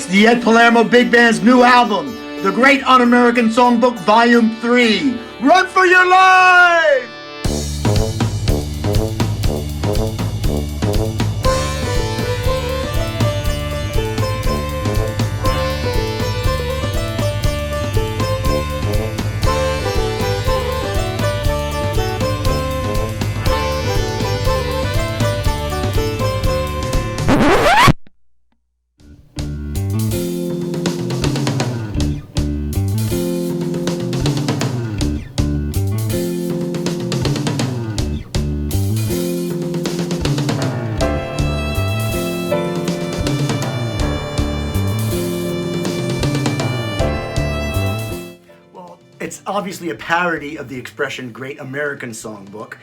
It's the Ed Palermo Big Band's new album, The Great Un-American Songbook Volume 3. Run for your life! It's obviously a parody of the expression Great American Songbook.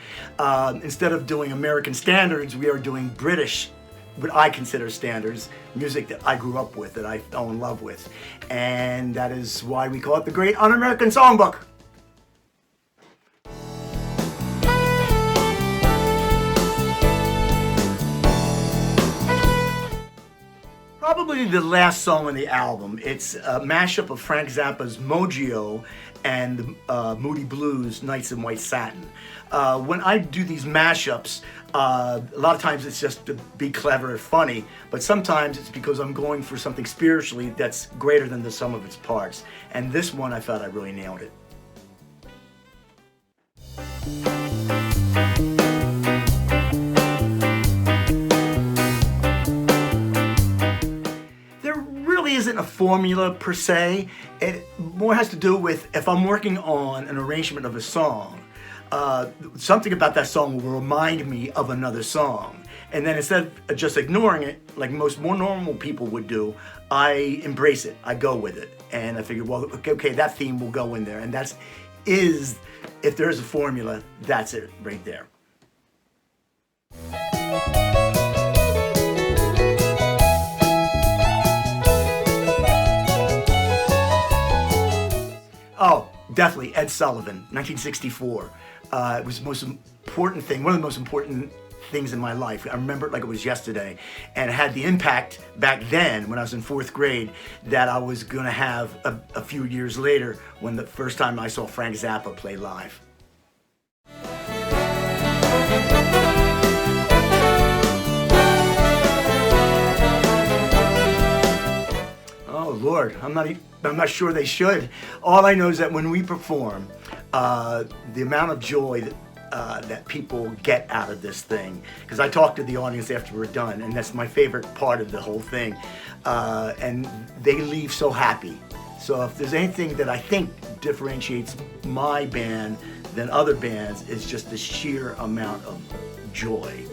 Instead of doing American standards, we are doing British, what I consider standards, music that I grew up with, that I fell in love with. And that is why we call it the Great Un-American Songbook. Probably the last song on the album. It's a mashup of Frank Zappa's MOGGIO and Moody Blues' Nights in White Satin. When I do these mashups, a lot of times it's just to be clever or funny, but sometimes it's because I'm going for something spiritually that's greater than the sum of its parts. And this one, I felt I really nailed it. Isn't a formula per se. It more has to do with if I'm working on an arrangement of a song, something about that song will remind me of another song. And then instead of just ignoring it, like most more normal people would do, I embrace it. I go with it. And I figure, well, okay, that theme will go in there. And if there's a formula, that's it right there. Oh, definitely, Ed Sullivan, 1964. It was the most important thing, one of the most important things in my life. I remember it like it was yesterday, and it had the impact back then when I was in 4th grade that I was going to have a few years later when the first time I saw Frank Zappa play live. Oh Lord, I'm not sure they should. All I know is that when we perform, the amount of joy that people get out of this thing, because I talk to the audience after we're done, and that's my favorite part of the whole thing, and they leave so happy. So if there's anything that I think differentiates my band than other bands, it's just the sheer amount of joy.